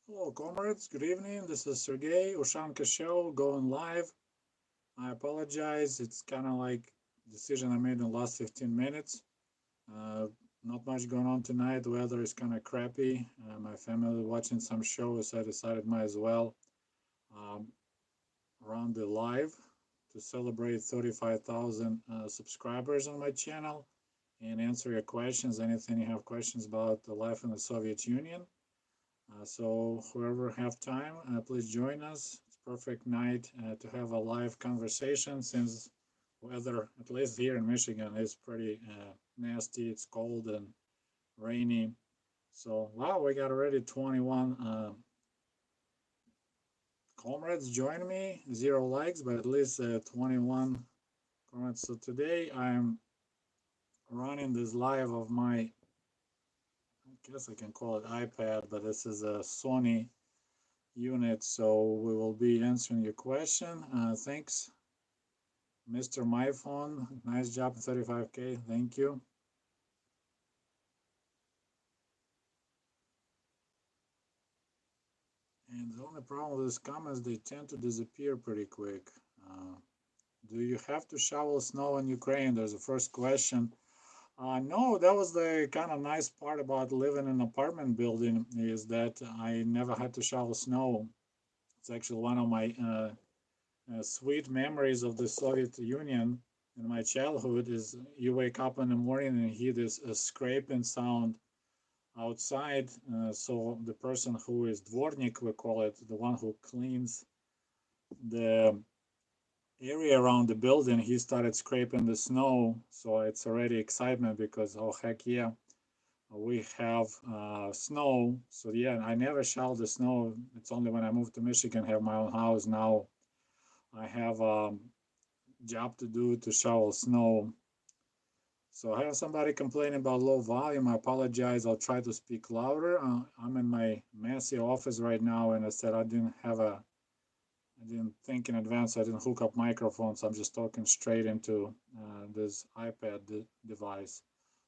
Hello, comrades. Good evening. This is Sergey, Ushanka Show, going live. I apologize. It's kind of like a decision I made in the last 15 minutes. Uh, Not much going on tonight. The weather is kind of crappy. My family watching some shows. So I decided might as well um, run the live to celebrate 35,000 subscribers on my channel and answer your questions. Anything you have questions about the life in the Soviet Union. So whoever have time, please join us. It's perfect night to have a live conversation since weather, at least here in Michigan, is pretty nasty. It's cold and rainy. So wow, we got already 21 comrades join me. 0 likes, but at least 21 comrades. So today I'm running this live of my, I guess I can call it iPad, but this is a Sony unit, so we will be answering your question. Thanks, Mr. MyPhone. Nice job, 35K. Thank you. And the only problem with these comments, they tend to disappear pretty quick. Do you have to shovel snow in Ukraine? There's the first question. No, that was the kind of nice part about living in an apartment building is that I never had to shovel snow. It's actually one of my sweet memories of the Soviet Union in my childhood is you wake up in the morning and hear this scraping sound outside. So the person who is dvornik, we call it, the one who cleans the area around the building, he started scraping the snow. So it's already excitement because, oh, heck yeah, we have snow. So yeah, I never shoveled the snow. It's only when I moved to Michigan, have my own house now. I have job to do to shovel snow. So I have somebody complaining about low volume. I apologize. I'll try to speak louder. I'm in my messy office right now, and I said I didn't think in advance. I didn't hook up microphones. I'm just talking straight into this iPad device.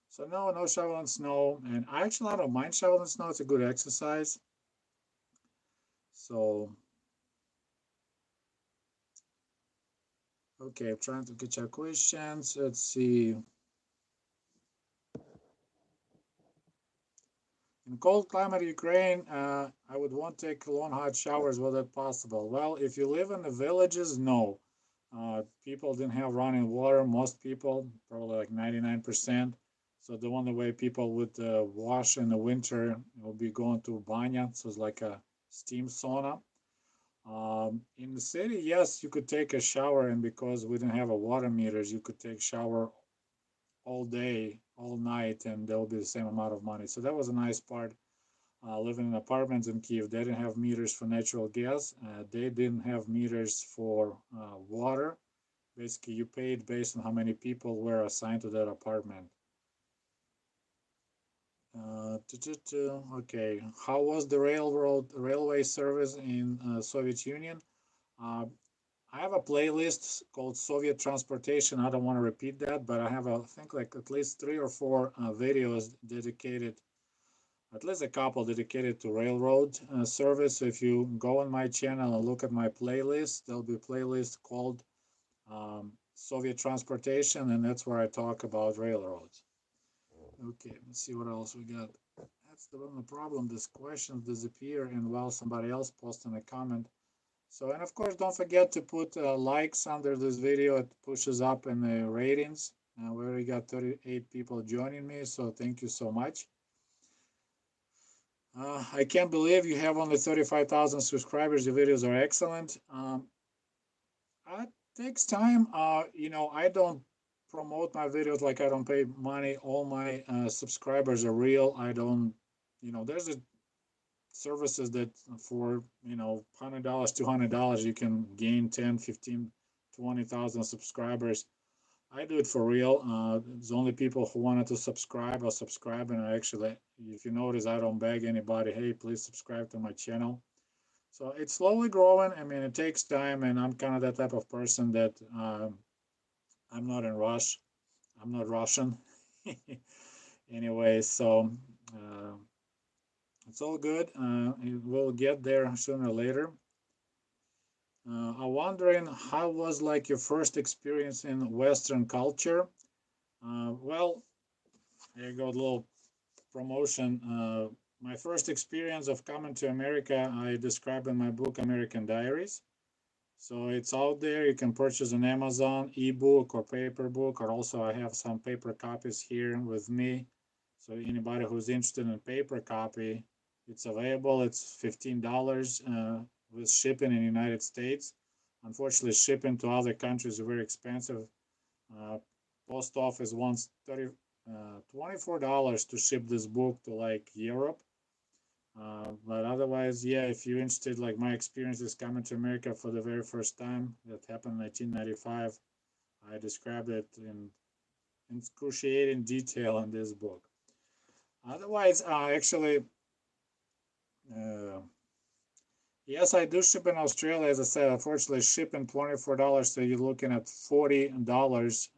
So no, no shoveling snow, and I don't mind shoveling snow. It's a good exercise. So okay, I'm trying to get your questions. Let's see. In cold climate Ukraine, I would want to take long hot showers. Was that possible? Well, if you live in the villages, no. People didn't have running water. Most people, probably like 99%. So the only way people would wash in the winter would be going to banya. So it's like a steam sauna. In the city, yes, you could take a shower, and because we didn't have a water meters, you could take shower all day, all night, and there will be the same amount of money. So that was a nice part. Living in apartments in Kiev, they didn't have meters for natural gas. They didn't have meters for water. Basically, you paid based on how many people were assigned to that apartment. Okay, how was the railway service in Soviet Union? Uh, I have a playlist called Soviet Transportation. I don't want to repeat that, but I have, I think, like at least 3 or 4 videos dedicated, at least a couple dedicated to railroad service. So if you go on my channel and look at my playlist, there'll be a playlist called Soviet Transportation, and that's where I talk about railroads. Okay, let's see what else we got. That's the only problem. These questions disappear, and while somebody else posts in a comment. So, and of course, don't forget to put likes under this video. It pushes up in the ratings. We already got 38 people joining me, so thank you so much. I can't believe you have only 35,000 subscribers. The videos are excellent. It takes time. I don't promote my videos like I don't pay money. All my subscribers are real. I don't, there's a services that for, $100, $200, you can gain 10, 15, 20,000 subscribers. I do it for real. There's only people who wanted to subscribe or subscribe, and I actually, if you notice, I don't beg anybody, hey, please subscribe to my channel. So it's slowly growing. I mean, it takes time, and I'm kind of that type of person that I'm not in rush. I'm not Russian. Anyway, so It's all good. We'll get there sooner or later. I'm wondering how was like your first experience in Western culture? Well, here you go, a little promotion. My first experience of coming to America, I describe in my book American Diaries. So it's out there. You can purchase on Amazon, ebook or paper book, or also I have some paper copies here with me. So anybody who's interested in a paper copy, it's available. It's $15 with shipping in the United States. Unfortunately, shipping to other countries is very expensive. Uh, Post office wants $24 to ship this book to like Europe. But otherwise, yeah, if you're interested, like my experience is coming to America for the very first time, that happened in 1995. I described it in excruciating detail in this book. Otherwise, actually, uh, yes, I do ship in Australia. As I said, unfortunately, shipping $24, so you're looking at $40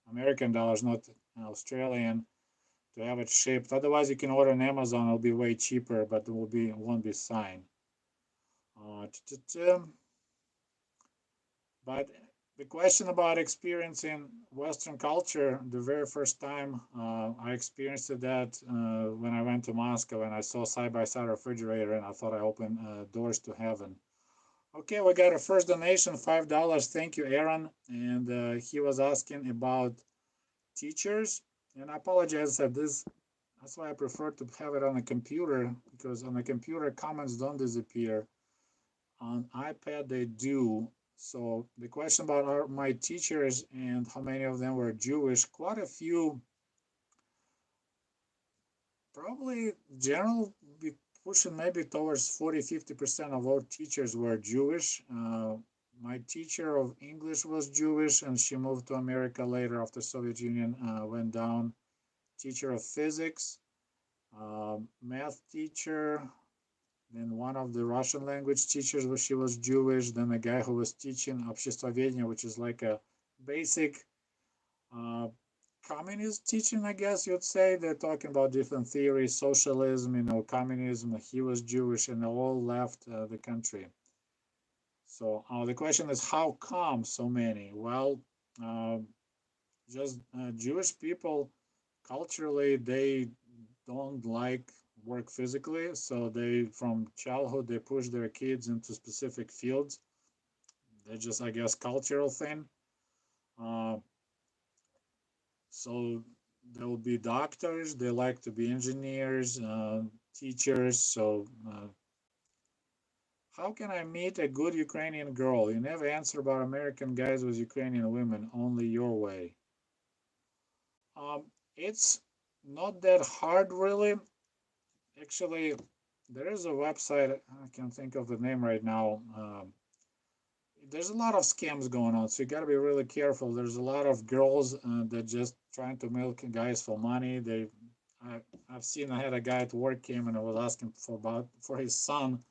American dollars, not Australian, to have it shipped. Otherwise, you can order on Amazon. It'll be way cheaper, but won't be signed. But the question about experiencing Western culture, the very first time I experienced that when I went to Moscow and I saw side-by-side refrigerator and I thought I opened doors to heaven. Okay, we got a first donation, $5. Thank you, Aaron. And he was asking about teachers. And I apologize that that's why I prefer to have it on a computer, because on a computer comments don't disappear. On iPad they do. So the question about my teachers and how many of them were Jewish, quite a few, probably general be pushing maybe towards 40-50% of all teachers were Jewish. My teacher of English was Jewish and she moved to America later after Soviet Union went down. Teacher of physics, math teacher, then one of the Russian language teachers, she was Jewish. Then a guy who was teaching обществоведение, which is like a basic uh, communist teaching, I guess you'd say. They're talking about different theories, socialism, communism. He was Jewish, and they all left the country. So the question is, how come so many? Well, uh, just Jewish people culturally, they don't like work physically, so they from childhood they push their kids into specific fields. They're just, I guess, cultural thing. uh, so there will be doctors, they like to be engineers, teachers. So how can I meet a good Ukrainian girl? You never answer about American guys with Ukrainian women, only your way. It's not that hard, really. Actually, there is a website, I can't think of the name right now. There's a lot of scams going on, so you got to be really careful. There's a lot of girls that just trying to milk guys for money. I've seen, I had a guy at work came and I was asking for his son,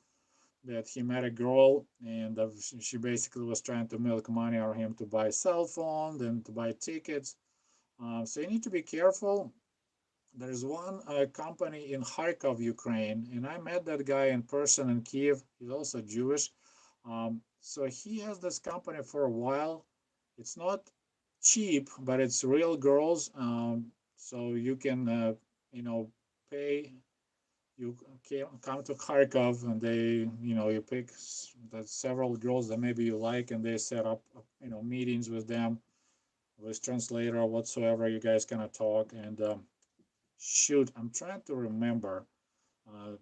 that he met a girl and she basically was trying to milk money out of him to buy a cell phone, then to buy tickets. So you need to be careful. There's one company in Kharkov, Ukraine, and I met that guy in person in Kiev. He's also Jewish. So he has this company for a while. It's not cheap, but it's real girls. So you can, pay. You can come to Kharkov, and you pick several girls that maybe you like, and they set up, meetings with them, with translator or whatsoever. You guys kind of talk and. Shoot, I'm trying to remember. Uh,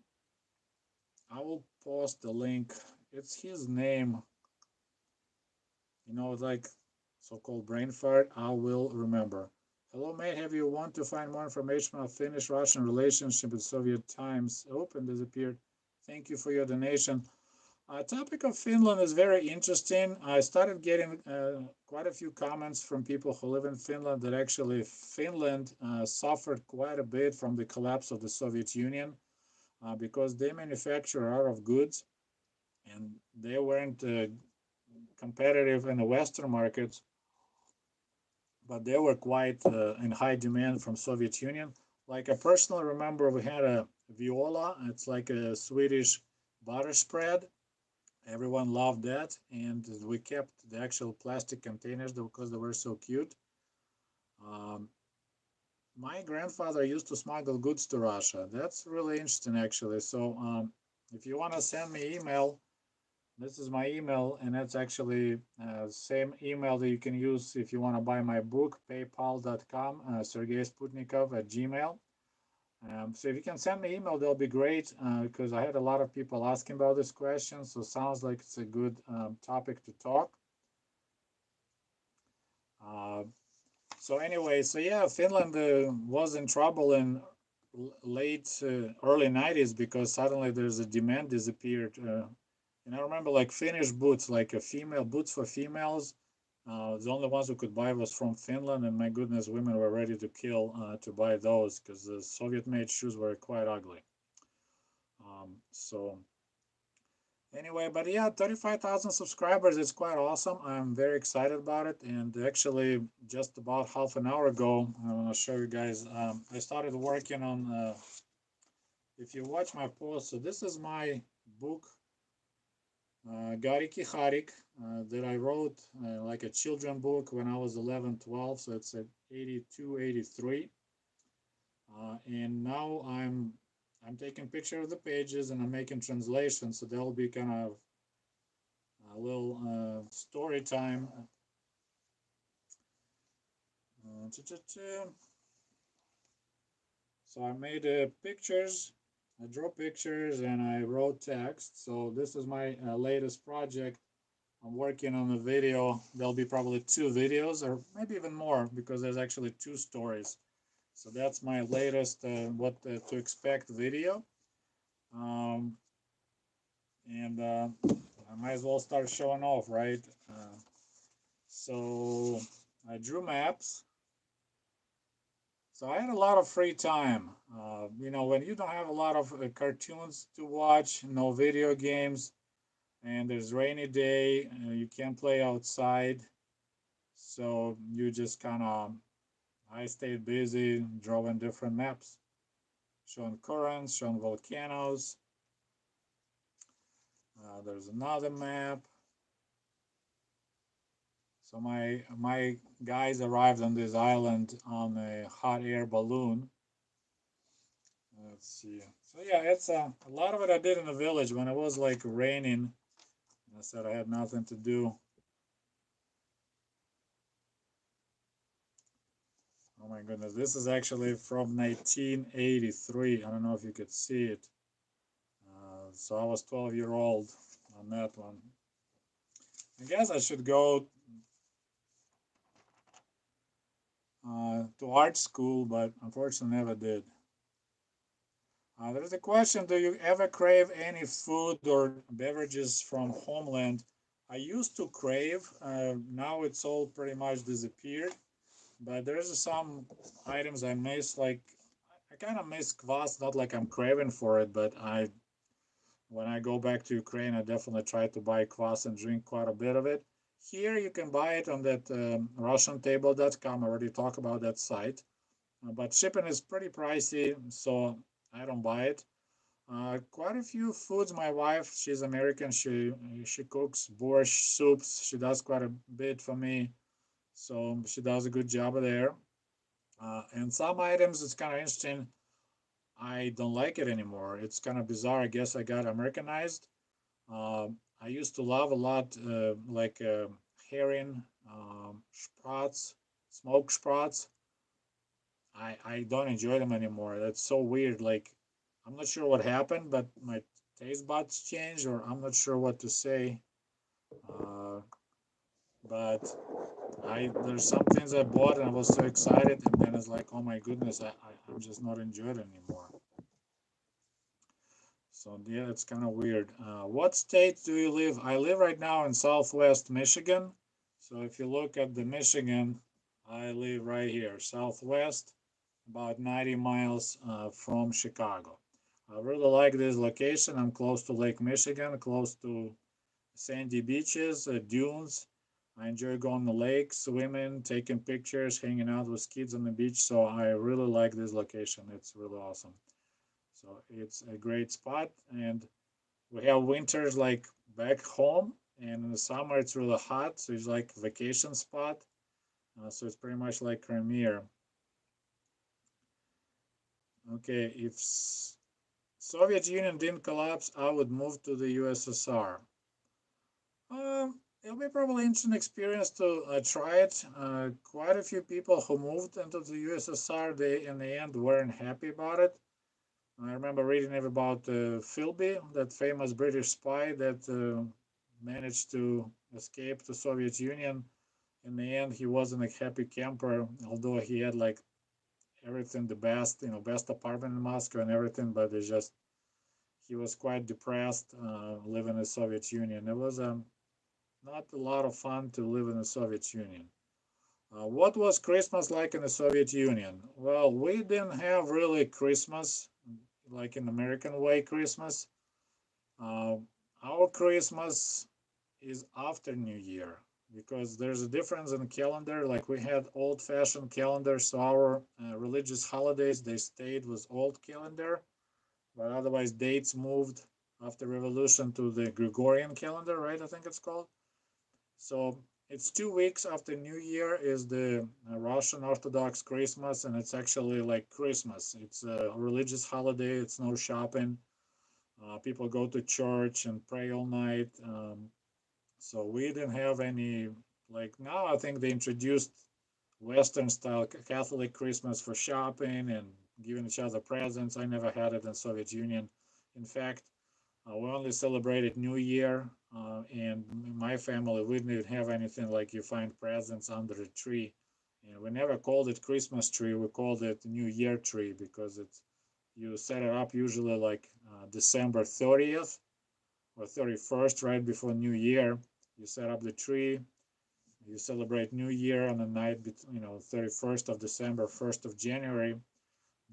I will post the link. It's his name. Like so-called brain fart. I will remember. Hello, mate. Have you want to find more information on Finnish-Russian relationship in Soviet times? Open disappeared. Thank you for your donation. Topic of Finland is very interesting. I started getting quite a few comments from people who live in Finland that actually Finland suffered quite a bit from the collapse of the Soviet Union because they manufacture a lot of goods and they weren't competitive in the Western markets, but they were quite in high demand from Soviet Union. Like I personally remember we had a viola. It's like a Swedish butter spread. Everyone loved that, and we kept the actual plastic containers because they were so cute. Um, my grandfather used to smuggle goods to Russia. That's really interesting, actually. So, if you want to send me email, this is my email, and that's actually same email that you can use if you want to buy my book, paypal.com, Sergey Sputnikov at Gmail. So if you can send me email, that'll be great because I had a lot of people asking about this question. So sounds like it's a good topic to talk. Uh, so anyway, so yeah, Finland was in trouble in late early 90s because suddenly there's a demand disappeared. And I remember like Finnish boots, like a female boots for females. The only ones who could buy was from Finland, and my goodness, women were ready to kill to buy those because the Soviet-made shoes were quite ugly. So anyway, but yeah, 35,000 subscribers is quite awesome. I'm very excited about it. And actually, just about half an hour ago, I want to show you guys. I started working on. If you watch my post, so this is my book, Gariki Harik, that I wrote like a children book when I was 11, 12. So it's at 82, 83. And now I'm taking picture of the pages and I'm making translations. So there'll be kind of a little story time. So I made pictures, I draw pictures, and I wrote text. So this is my latest project. I'm working on a video. There'll be probably two videos, or maybe even more, because there's actually two stories. So that's my latest what to expect video. Um, and I might as well start showing off, right? So I drew maps. So I had a lot of free time. You know, when you don't have a lot of cartoons to watch, no video games, and there's rainy day, you can't play outside. So you just kind of, I stayed busy drawing different maps, showing currents, showing volcanoes. There's another map. So my guys arrived on this island on a hot air balloon. Let's see. So yeah, it's a lot of it I did in the village when it was like raining. I said I had nothing to do. Oh my goodness, this is actually from 1983. I don't know if you could see it. So I was 12-year-old on that one. I guess I should go to art school, but unfortunately never did. There's a question, do you ever crave any food or beverages from homeland? I used to crave, now it's all pretty much disappeared, but there's some items I miss, like, I kind of miss kvass, not like I'm craving for it, but when I go back to Ukraine, I definitely try to buy kvass and drink quite a bit of it. Here you can buy it on that RussianTable.com, I already talked about that site, but shipping is pretty pricey, so I don't buy it. Quite a few foods. My wife, she's American. She cooks borscht soups. She does quite a bit for me, so she does a good job there. And some items, it's kind of interesting. I don't like it anymore. It's kind of bizarre. I guess I got Americanized. I used to love a lot, like herring, sprats, smoked sprats. I don't enjoy them anymore. That's so weird. Like, I'm not sure what happened, but my taste buds changed, or I'm not sure what to say. Uh, but there's some things I bought and I was so excited, and then it's like, oh my goodness, I'm just not enjoying it anymore. So yeah, it's kind of weird. What state do you live? I live right now in Southwest Michigan. So if you look at the Michigan, I live right here, Southwest, about 90 miles from Chicago. I really like this location. I'm close to Lake Michigan, close to sandy beaches, dunes. I enjoy going to the lake, swimming, taking pictures, hanging out with kids on the beach. So I really like this location. It's really awesome. So it's a great spot, and we have winters like back home, and in the summer it's really hot. So it's like vacation spot. So it's pretty much like Crimea. Okay, if Soviet Union didn't collapse, I would move to the USSR. It'll be probably an interesting experience to try it. Quite a few people who moved into the USSR, they in the end weren't happy about it. I remember reading about Philby, that famous British spy that managed to escape the Soviet Union. In the end, he wasn't a happy camper, although he had like everything the best, best apartment in Moscow and everything, but it's just he was quite depressed living in the Soviet Union. It was not a lot of fun to live in the Soviet Union. What was Christmas like in the Soviet Union? Well, we didn't have really Christmas like in American way Christmas. Uh, our Christmas is after New Year because there's a difference in the calendar. Like we had old-fashioned calendar, so our religious holidays they stayed with old calendar, but otherwise dates moved after revolution to the Gregorian calendar, right? I think it's called. So it's 2 weeks after New Year is the Russian Orthodox Christmas, and it's actually like Christmas. It's a religious holiday. It's no shopping. People go to church and pray all night. So we didn't have any, like now I think they introduced Western style Catholic Christmas for shopping and giving each other presents. I never had it in Soviet Union. In fact, we only celebrated New Year, and in my family we didn't have anything like you find presents under a tree. And we never called it Christmas tree. We called it New Year tree because it's you set it up usually like December 30th or 31st, right before New Year. You set up the tree. You celebrate New Year on the night, 31st of December, 1st of January.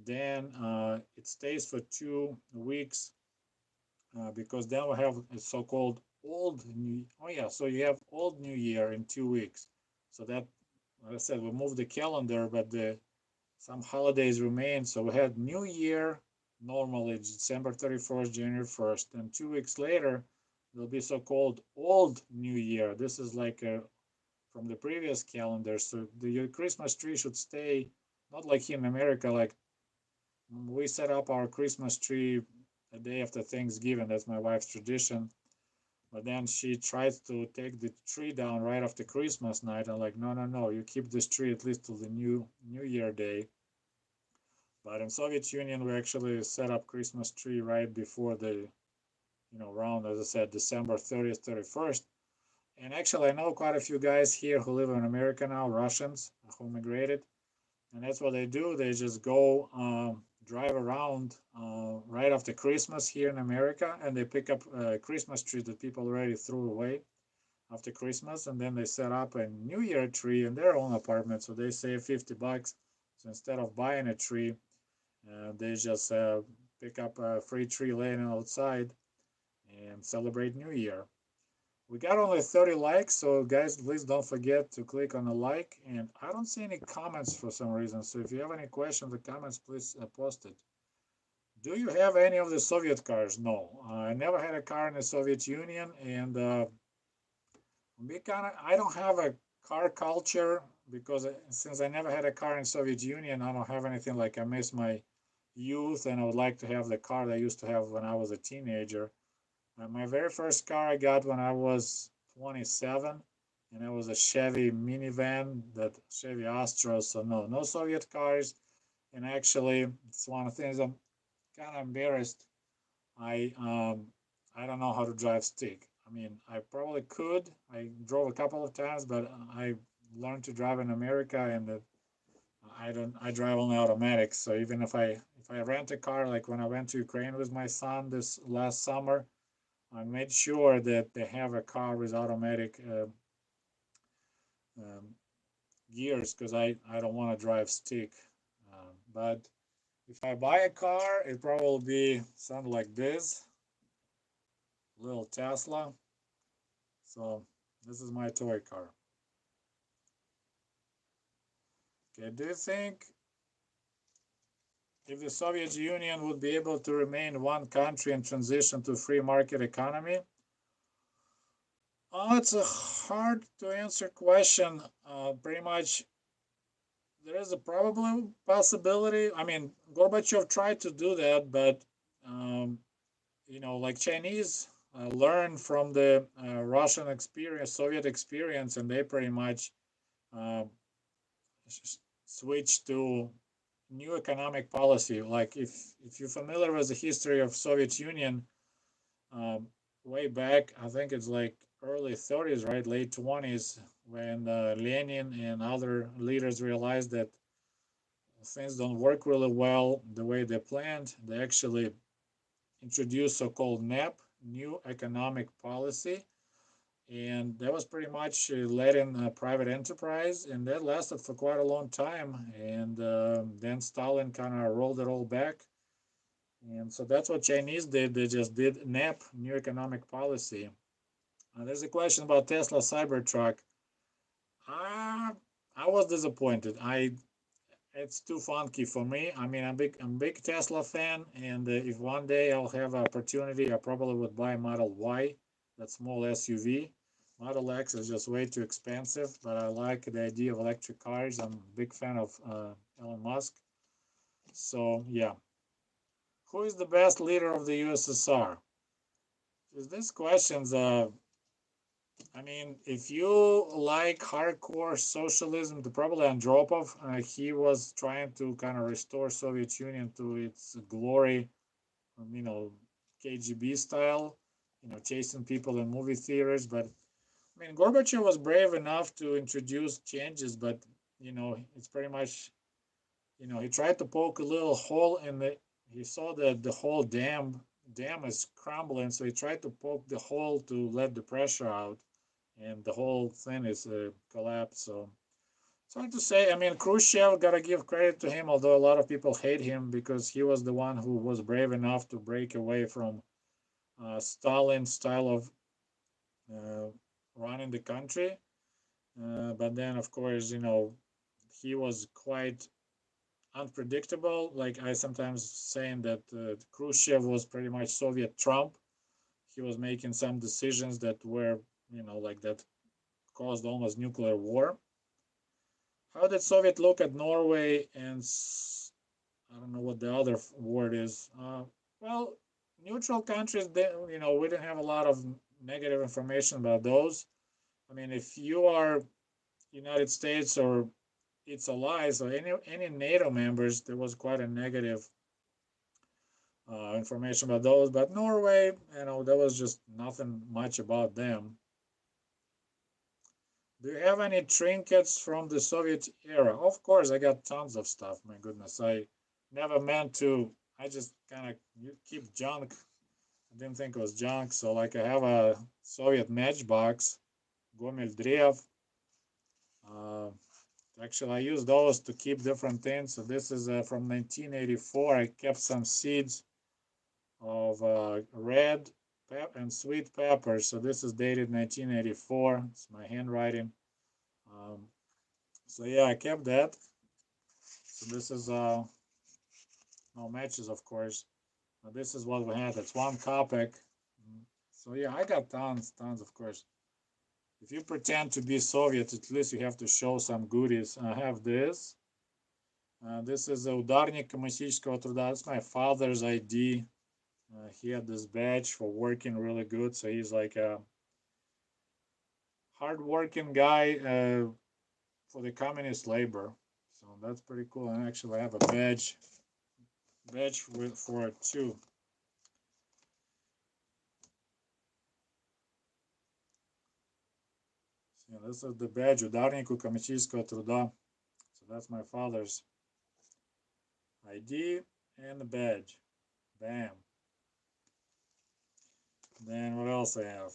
Then it stays for 2 weeks because then we have a so-called old new. Oh yeah, so you have old New Year in 2 weeks. So that, like I said, we moved the calendar, but some holidays remain. So we had New Year normally December 31st, January 1st, and 2 weeks later there'll be so-called old New Year. This is like from the previous calendar. So the Christmas tree should stay not like here in America, like we set up our Christmas tree a day after Thanksgiving. That's my wife's tradition. But then she tries to take the tree down right after Christmas night. I'm like, no, no, no. You keep this tree at least till the New Year day. But in Soviet Union, we actually set up Christmas tree right before the, around, as I said, December 30th, 31st. And actually, I know quite a few guys here who live in America now, Russians who migrated. And that's what they do. They just go drive around right after Christmas here in America, and they pick up a Christmas tree that people already threw away after Christmas, and then they set up a New Year tree in their own apartment. So they save $50. So instead of buying a tree, they just pick up a free tree laying outside and celebrate New Year. We got only 30 likes, so guys, please don't forget to click on the like. And I don't see any comments for some reason. So if you have any questions or comments, please post it. Do you have any of the Soviet cars? No, I never had a car in the Soviet Union, and I don't have a car culture because since I never had a car in Soviet Union, I don't have anything like I miss my youth, and I would like to have the car that I used to have when I was a teenager. My very first car I got when I was 27, and it was a Chevy minivan, that Chevy Astro. So no, no Soviet cars. And actually, it's one of the things I'm kind of embarrassed. I um, I don't know how to drive stick. I mean, I probably could. I drove a couple of times, but I learned to drive in America, and I don't. I drive only automatic. So even if I rent a car, like when I went to Ukraine with my son this last summer, I made sure that they have a car with automatic um, gears because I don't want to drive stick. But if I buy a car, it probably will be something like this, little Tesla. So this is my toy car. Okay, do you think if the Soviet Union would be able to remain one country and transition to free market economy? Oh, it's a hard to answer question. Pretty much, there is a probable possibility. I mean, Gorbachev tried to do that, but um, like Chinese learned from the Russian experience, Soviet experience, and they pretty much uh, switched to new economic policy. Like if you're familiar with the history of Soviet Union, um, way back, I think it's like early 30s, right, late 20s, when Lenin and other leaders realized that things don't work really well the way they planned. They actually introduced so-called NEP, New Economic Policy, and that was pretty much led in private enterprise, and that lasted for quite a long time. And then Stalin kind of rolled it all back, and so that's what Chinese did. They just did NEP, New Economic Policy. There's a question about Tesla Cybertruck. I I was disappointed. It's too funky for me. I mean, I'm a big Tesla fan, and if one day I'll have an opportunity, I probably would buy Model Y, that small SUV. Model X is just way too expensive, but I like the idea of electric cars. I'm a big fan of Elon Musk. So yeah, who is the best leader of the USSR? This question's I mean, if you like hardcore socialism, the probably Andropov, he was trying to kind of restore Soviet Union to its glory, you know, KGB style, chasing people in movie theaters. But I mean, Gorbachev was brave enough to introduce changes, but it's pretty much, he tried to poke a little hole in the. He saw that the whole dam is crumbling, so he tried to poke the hole to let the pressure out, and the whole thing is collapsed. So it's hard to say. I mean, Khrushchev, gotta give credit to him, although a lot of people hate him because he was the one who was brave enough to break away from Stalin's style of uh, running the country. But then, of course, he was quite unpredictable. Like I sometimes saying that Khrushchev was pretty much Soviet Trump. He was making some decisions that were, like that caused almost nuclear war. How did Soviet look at Norway and I don't know what the other word is. Well, neutral countries, we didn't have a lot of negative information about those. I mean, if you are United States or its allies or any NATO members, there was quite a negative information about those. But Norway, there was just nothing much about them. Do you have any trinkets from the Soviet era? Of course, I got tons of stuff. My goodness, I never meant to. I just kind of keep junk. I didn't think it was junk. So, like, I have a Soviet matchbox, Gomel Drev. Uh, Actually, I use those to keep different things. So, this is from 1984. I kept some seeds of red and sweet pepper. So, this is dated 1984. It's my handwriting. Um, So yeah, I kept that. So this is no matches, of course. This is what we had. It's one Kopek. So yeah, I got tons, of course. If you pretend to be Soviet, at least you have to show some goodies. I have this. This is the Ударник коммунистического труда. That's my father's ID. He had this badge for working really good. So he's like a hard-working guy for the communist labor. So that's pretty cool. And actually, I have a badge for it too. So yeah, this is the badge Ударнику коммунистического труда. So that's my father's ID and the badge. Bam. Then what else I have?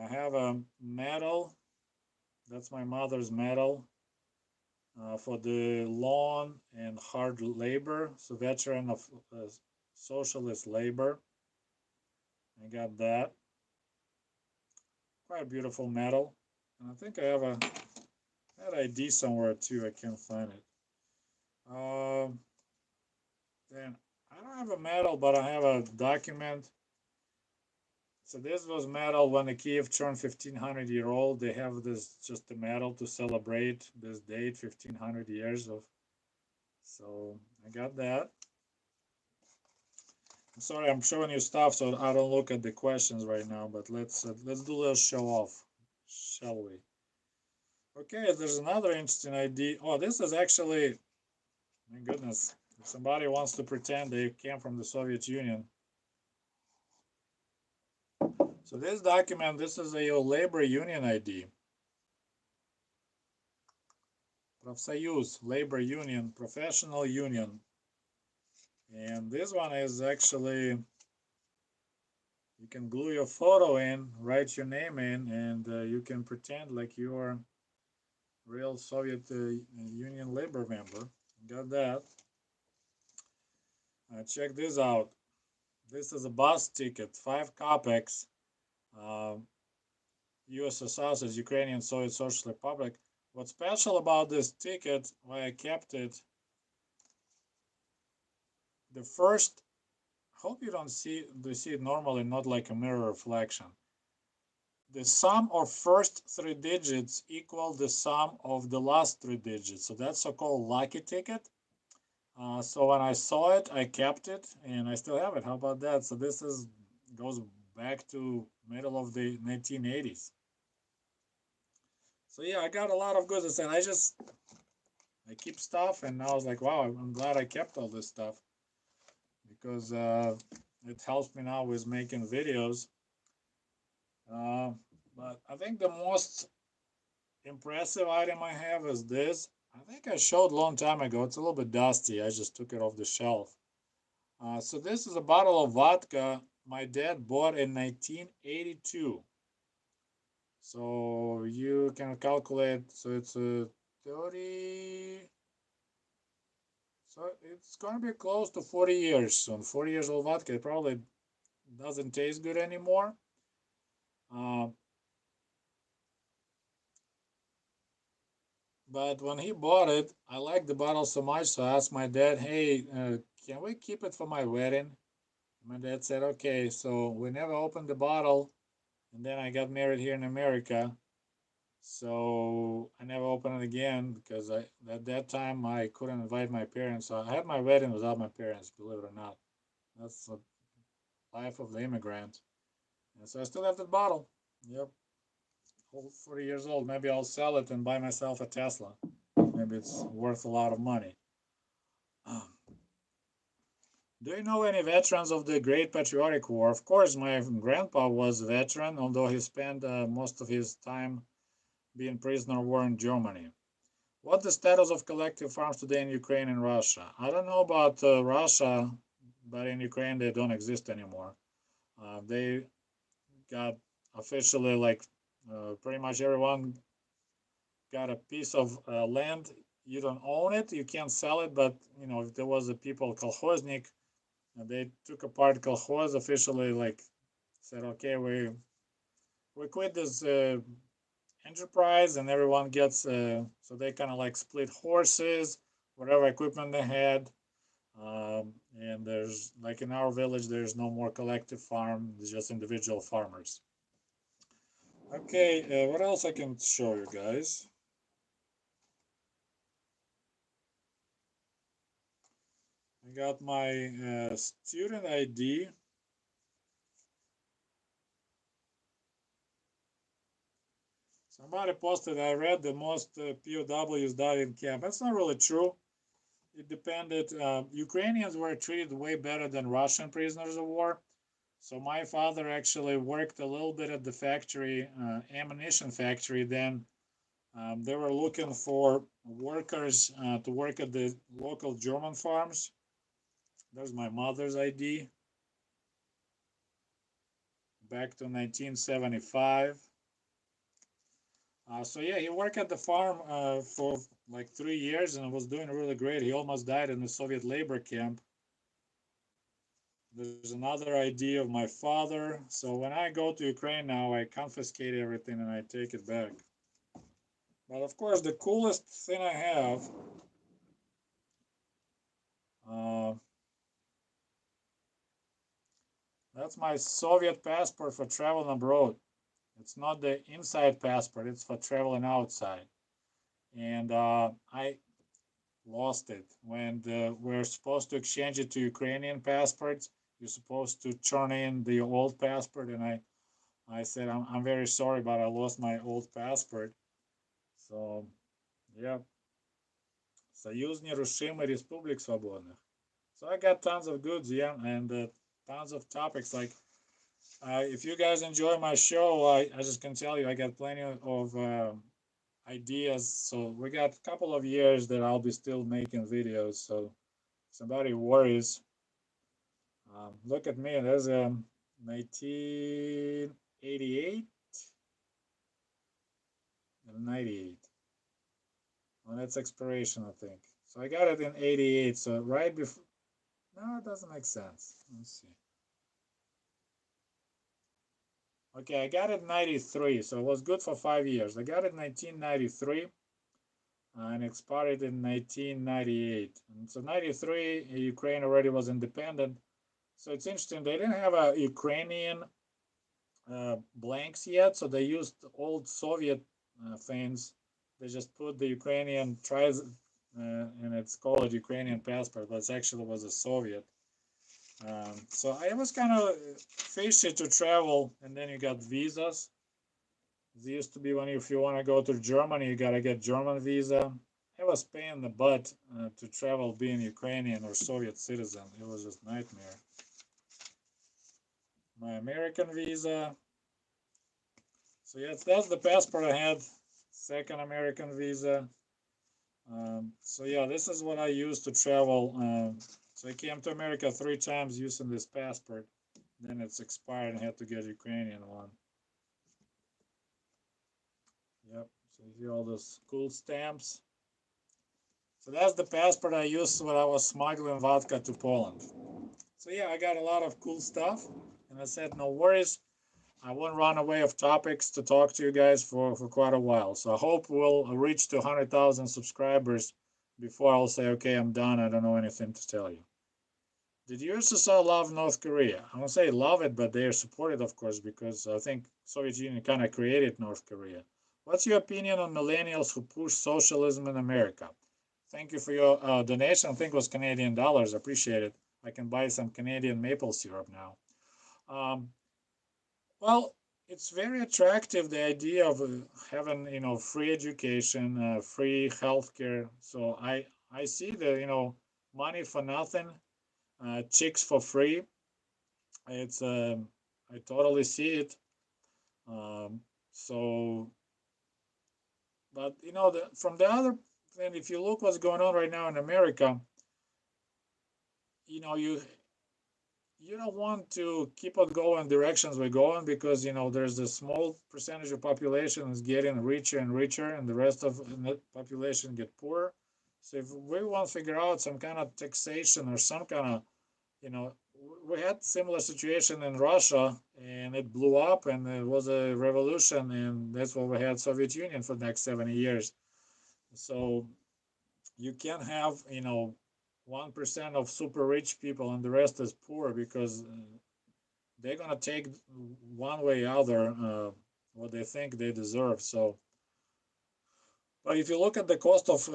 I have a medal. That's my mother's medal for the long and hard labor. So veteran of socialist labor. I got that. Quite a beautiful medal. And I think I have That ID somewhere too. I can't find it. Um, then I don't have a medal, but I have a document. So this was medal when the Kiev turned 1500-year old. They have this just a medal to celebrate this date, 1500 years of. So I got that. I'm sorry, I'm showing you stuff, so I don't look at the questions right now. But let's do a little show off, shall we? Okay, there's another interesting ID. Oh, this is actually, my goodness, if somebody wants to pretend they came from the Soviet Union. So this document, this is a labor union ID. Профсоюз, labor union, professional union. And this one is actually, you can glue your photo in, write your name in, and you can pretend like you're real Soviet Union labor member. Got that. Check this out. This is a bus ticket, 5 kopecks. USSR says Ukrainian Soviet Socialist Republic. What's special about this ticket, why I kept it, the first, hope you don't see, do you see it normally, not like a mirror reflection. The sum of first 3 digits equal the sum of the last 3 digits. So that's so-called lucky ticket. So when I saw it, I kept it, and I still have it. How about that? So this is goes back to middle of the 1980s. So yeah, I got a lot of goods. I said I keep stuff, and I was like, wow, I'm glad I kept all this stuff because it helps me now with making videos. But I think the most impressive item I have is this. I think I showed a long time ago. It's a little bit dusty. I just took it off the shelf. So this is a bottle of vodka my dad bought in 1982. So you can calculate. So it's a 30. So it's gonna be close to 40 years soon. 40 years old vodka. It probably doesn't taste good anymore. Uh, But when he bought it, I liked the bottle so much, so I asked my dad, hey, can we keep it for my wedding? My dad said, okay. So we never opened the bottle, and then I got married here in America. So I never opened it again because at that time I couldn't invite my parents. So I had my wedding without my parents, believe it or not. That's the life of the immigrant. And so I still have the bottle. Yep, 40 years old. Maybe I'll sell it and buy myself a Tesla. Maybe it's worth a lot of money. Do you know any veterans of the Great Patriotic War? Of course, my grandpa was a veteran, although he spent most of his time being prisoner of war in Germany. What's the status of collective farms today in Ukraine and Russia? I don't know about Russia, but in Ukraine they don't exist anymore. They got officially like pretty much everyone got a piece of land. You don't own it, you can't sell it, but you know if there was a people kolkhoznik, and they took apart kolkhoz officially, like said, okay, we quit this enterprise, and everyone gets. So they kind of like split horses, whatever equipment they had, and there's like in our village, there's no more collective farm. It's just individual farmers. Okay, what else I can show you guys? I got my student ID. Somebody posted, I read the most POWs died in camp. That's not really true. It depended. Ukrainians were treated way better than Russian prisoners of war. So my father actually worked a little bit at the factory, ammunition factory. Then they were looking for workers to work at the local German farms. There's my mother's ID back to 1975. So yeah, he worked at the farm for like 3 years and was doing really great. He almost died in the Soviet labor camp. There's another ID of my father. So when I go to Ukraine now, I confiscate everything and I take it back. But of course, the coolest thing I have, uh, that's my Soviet passport for traveling abroad. It's not the inside passport, it's for traveling outside. And I lost it when we're supposed to exchange it to Ukrainian passports. You're supposed to turn in the old passport, and I said I'm very sorry, but I lost my old passport. So yeah, Союз нерушимый республик свободных. So I got tons of goods, yeah, and tons of topics. Like if you guys enjoy my show, I just can tell you I got plenty of ideas. So we got a couple of years that I'll be still making videos. So if somebody worries, look at me. There's a 1988 and 98. Well, that's expiration, I think. So I got it in 88. So right before. No, it doesn't make sense. Let's see. Okay, I got it 93, so it was good for 5 years. I got it 1993 and expired in 1998. And so 93, Ukraine already was independent. So it's interesting. They didn't have a Ukrainian blanks yet, so they used old Soviet things. They just put the Ukrainian tries, and it's called Ukrainian passport, but it actually was a Soviet. So I was kind of fishy to travel, and then you got visas. It used to be when if you want to go to Germany, you gotta get German visa. I was paying the butt to travel being Ukrainian or Soviet citizen. It was just nightmare. My American visa. So yes, that's the passport I had. Second American visa. So yeah, this is what I used to travel. So I came to America 3 times using this passport. Then it's expired and I had to get Ukrainian one. Yep. So you see all those cool stamps. So that's the passport I used when I was smuggling vodka to Poland. So yeah, I got a lot of cool stuff. And I said, no worries. I won't run away of topics to talk to you guys for quite a while. So I hope we'll reach to 100,000 subscribers before I'll say, okay, I'm done. I don't know anything to tell you. Did USSR love North Korea? I won't say love it, but they are supported, of course, because I think Soviet Union kind of created North Korea. What's your opinion on millennials who push socialism in America? Thank you for your donation. I think it was Canadian dollars. Appreciate it. I can buy some Canadian maple syrup now. Well, it's very attractive, the idea of having, free education, free healthcare. So I see the, money for nothing, chicks for free. It's I totally see it. Um, so, but from the other thing, if you look what's going on right now in America, you don't want to keep on going directions we're going because there's a small percentage of population is getting richer and richer and the rest of the population get poorer. So if we want to figure out some kind of taxation or some kind of you know we had similar situation in Russia and it blew up and it was a revolution and that's what we had Soviet Union for the next 70 years. So you can't have 1% of super rich people and the rest is poor because they're gonna take one way or other what they think they deserve. So, but if you look at the cost of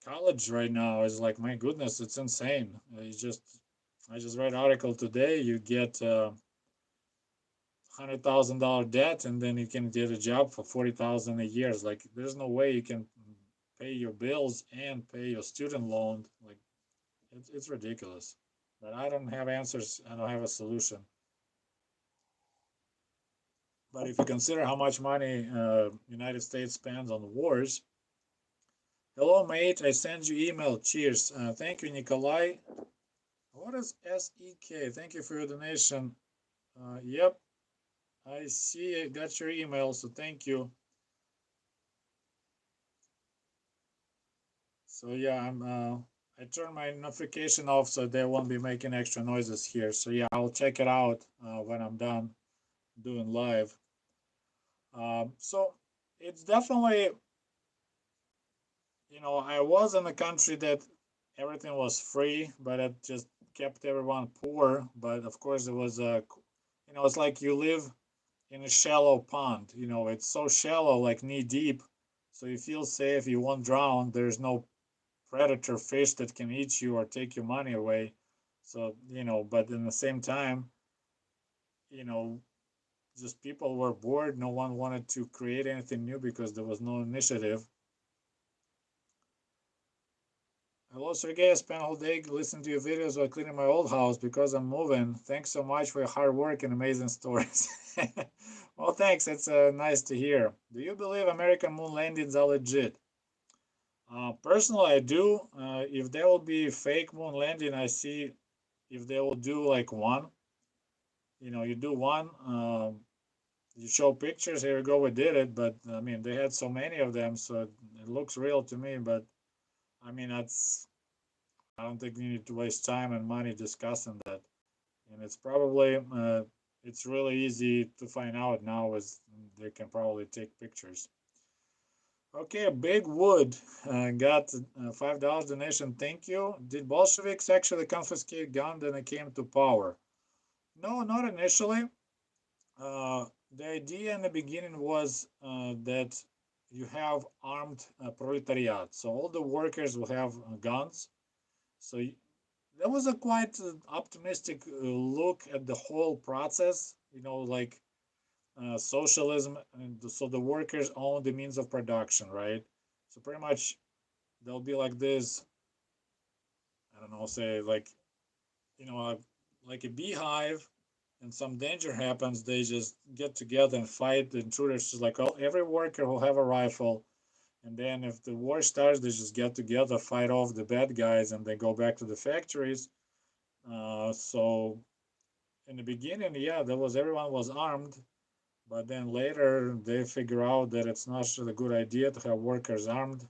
college right now, it's like my goodness, it's insane. I just read an article today. You get $100,000 debt, and then you can get a job for 40,000 a year. It's like there's no way you can pay your bills and pay your student loan. Like it's ridiculous. But I don't have answers. I don't have a solution. But if you consider how much money United States spends on wars, hello mate, I send you email. Cheers. Thank you, Nikolai. What is SEK? Thank you for your donation. Yep, I see. I got your email, so thank you. So yeah, I turn my notification off so they won't be making extra noises here. So yeah, I'll check it out when I'm done doing live. So it's definitely, I was in a country that everything was free, but it just kept everyone poor. But of course, it was it's like you live in a shallow pond. It's so shallow, like knee deep, so you feel safe. You won't drown. There's no predator fish that can eat you or take your money away. So but in the same time, you know, just people were bored. No one wanted to create anything new because there was no initiative. Hello, Sergey. I spent all day listening to your videos while cleaning my old house because I'm moving. Thanks so much for your hard work and amazing stories. Well, thanks. It's nice to hear. Do you believe American moon landings are legit? Personally, I do. If there will be fake moon landing, I see if they will do like one. You do one, you show pictures. Here we go, we did it. But I mean, they had so many of them, so it looks real to me. But I mean, I don't think you need to waste time and money discussing that. And it's probably it's really easy to find out now, as they can probably take pictures. Okay, Big Wood got $5 donation. Thank you. Did Bolsheviks actually confiscate guns when they came to power? No, not initially. The idea in the beginning was that you have armed proletariat, so all the workers will have guns. So that was a quite optimistic look at the whole process. Like socialism, and so the workers own the means of production, right? So pretty much they'll be like this. I don't know, say like you know, like a beehive, and some danger happens, they just get together and fight the intruders. Just like every worker will have a rifle, and then if the war starts, they just get together, fight off the bad guys, and they go back to the factories. So in the beginning, yeah, there was everyone was armed, but then later they figure out that it's not a good idea to have workers armed.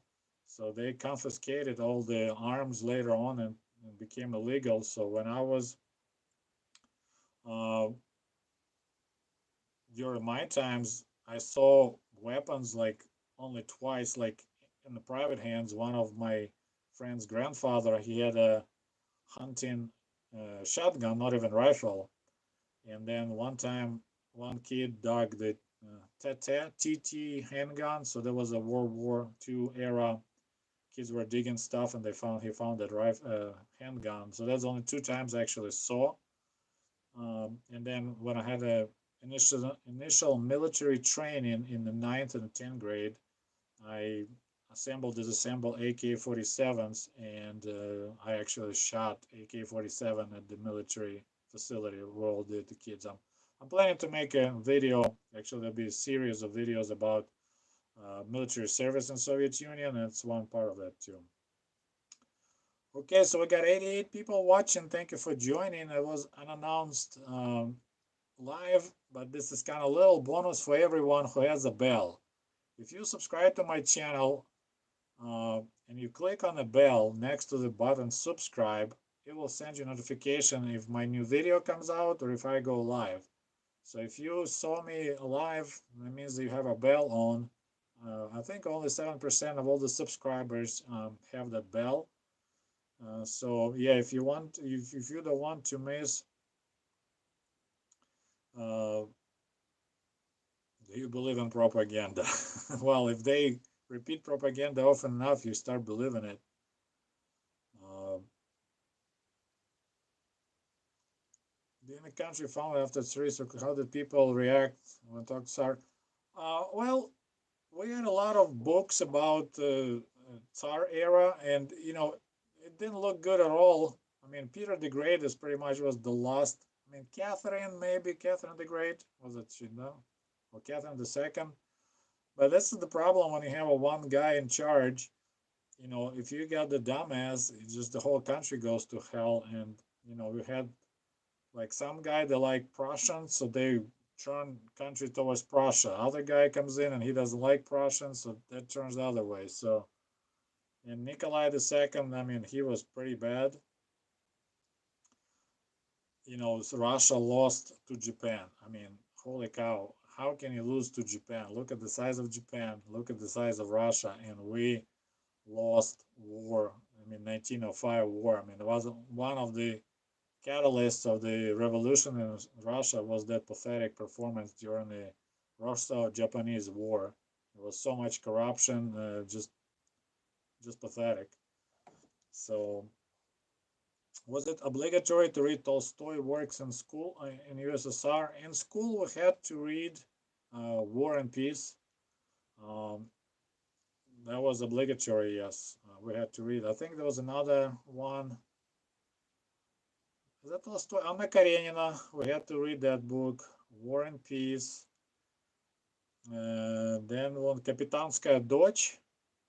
So they confiscated all the arms later on, and became illegal. So when I was uh, during my times, I saw weapons like only twice, like in the private hands. One of my friend's grandfather, he had a hunting shotgun, not even rifle. And then one time, one kid dug the TT handgun. So there was a World War II era. Kids were digging stuff, and he found that handgun. So that's only two times I actually saw. And then when I had a initial military training in the ninth and 10th grade, I disassembled AK-47s, and I actually shot AK-47 at the military facility where all the kids. I'm planning to make a video. Actually, there'll be a series of videos about military service in Soviet Union, and it's one part of that too. Okay, so we got 88 people watching. Thank you for joining. It was unannounced live, but this is kind of a little bonus for everyone who has a bell. If you subscribe to my channel and you click on the bell next to the button subscribe, it will send you notification if my new video comes out or if I go live. So if you saw me live, that means you have a bell on. I think only 7% of all the subscribers have that bell. So yeah, if you don't want to miss, do you believe in propaganda? Well, if they repeat propaganda often enough, you start believing it. Being a country founded after three, so how did people react when talk Tsar? Well, we had a lot of books about Tsar era, and it didn't look good at all. I mean, Peter the Great is pretty much was the last. I mean, Catherine the Great was it? Or Catherine the Second. But this is the problem when you have a one guy in charge. If you got the dumbass, it's just the whole country goes to hell. And we had like some guy they like Prussians, so they turn country towards Prussia. Other guy comes in and he doesn't like Prussians, so that turns the other way. So, and Nikolai II, I mean, he was pretty bad. So Russia lost to Japan. I mean, holy cow! how can you lose to Japan? Look at the size of Japan, look at the size of Russia, and we lost war. I mean, 1905 war. I mean, it was one of the catalysts of the revolution in Russia was that pathetic performance during the Russo-Japanese War. There was so much corruption, just pathetic. So, was it obligatory to read Tolstoy works in school in USSR? In school, we had to read War and Peace. Um, that was obligatory. Yes, we had to read. I think there was another one. Is that Tolstoy? Anna Karenina. We had to read that book, War and Peace. Then one Kapitanskaya Дочь.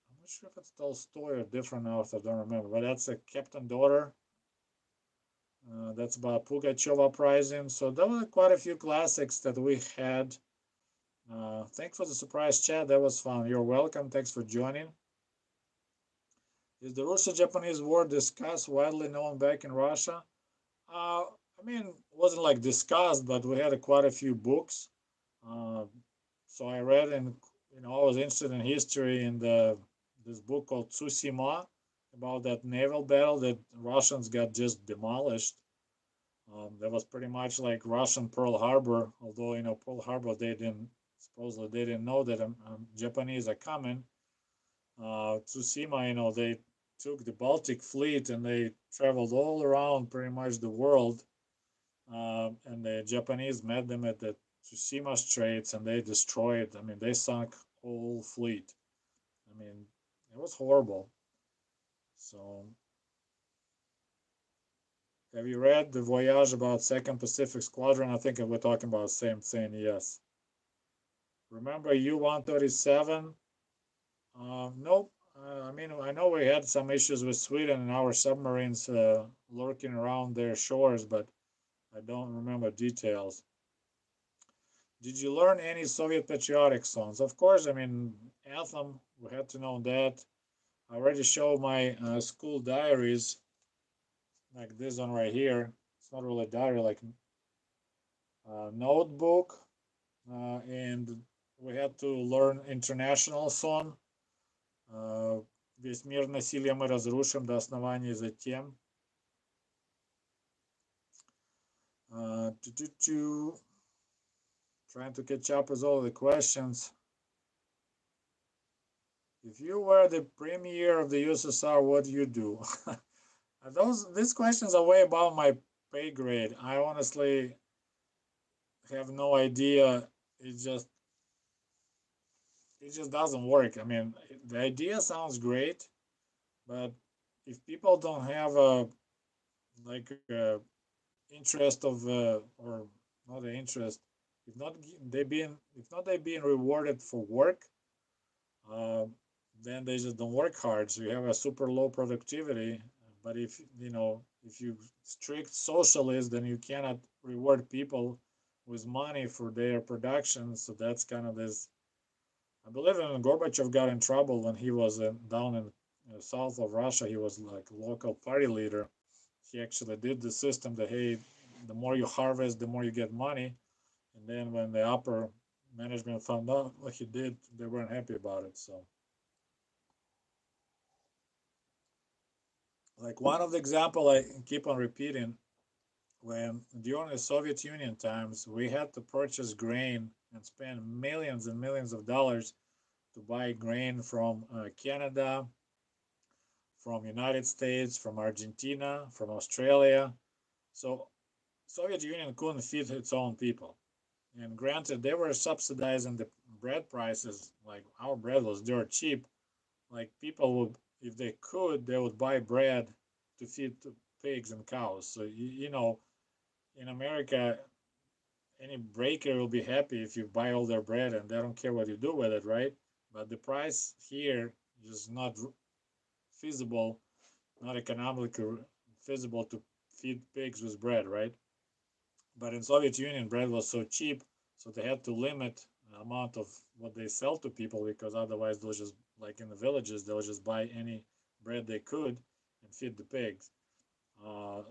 I'm not sure if it's Tolstoy or different author. I don't remember, but that's a captain daughter. That's about Pugachev uprising. So there were quite a few classics that we had. Thanks for the surprise chat. That was fun. You're welcome. Thanks for joining. Is the Russo-Japanese War discussed, widely known back in Russia? I mean, it wasn't like discussed, but we had quite a few books. So I read, and I was interested in history, and this book called Tsushima about that naval battle that Russians got just demolished. That was pretty much like Russian Pearl Harbor, although Pearl Harbor supposedly they didn't know that Japanese are coming. Tsushima, they took the Baltic fleet and they traveled all around pretty much the world, and the Japanese met them at the Tsushima Straits and they destroyed. I mean, they sunk whole fleet. I mean, it was horrible. So, have you read The Voyage about Second Pacific Squadron? I think we're talking about the same thing. Yes. Remember U-137? Nope. I mean, I know we had some issues with Sweden and our submarines lurking around their shores, but I don't remember details. Did you learn any Soviet patriotic songs? Of course, I mean, Anthem, we had to know that. I already showed my school diaries, like this one right here. It's not really a diary, like a notebook. And we had to learn international song. Весь мир насилия мы разрушим до основания затем. Trying to catch up with all the questions. If you were the premier of the USSR, what do you do? These questions are way above my pay grade. I honestly have no idea. It just doesn't work. I mean, the idea sounds great, but if people don't have a interest of or not the interest, if not they being rewarded for work, then they just don't work hard. So you have a super low productivity. But if you strict socialist, then you cannot reward people with money for their production. So that's kind of this. I believe Gorbachev got in trouble when he was down in south of Russia. He was like local party leader. He actually did the system that, hey, the more you harvest, the more you get money. And then when the upper management found out what he did, they weren't happy about it. So, like one of the example I keep on repeating, when during the Soviet Union times, we had to purchase grain and spend millions and millions of dollars to buy grain from Canada, from United States, from Argentina, from Australia. So Soviet Union couldn't feed its own people. And granted, they were subsidizing the bread prices. Like our bread was dirt cheap. Like people would, if they could, they would buy bread to feed pigs and cows. So in America, any baker will be happy if you buy all their bread and they don't care what you do with it, right? But the price here is not feasible, not economically feasible to feed pigs with bread, right? But in Soviet Union, bread was so cheap, so they had to limit the amount of what they sell to people because otherwise they'll just, like in the villages, they'll just buy any bread they could and feed the pigs.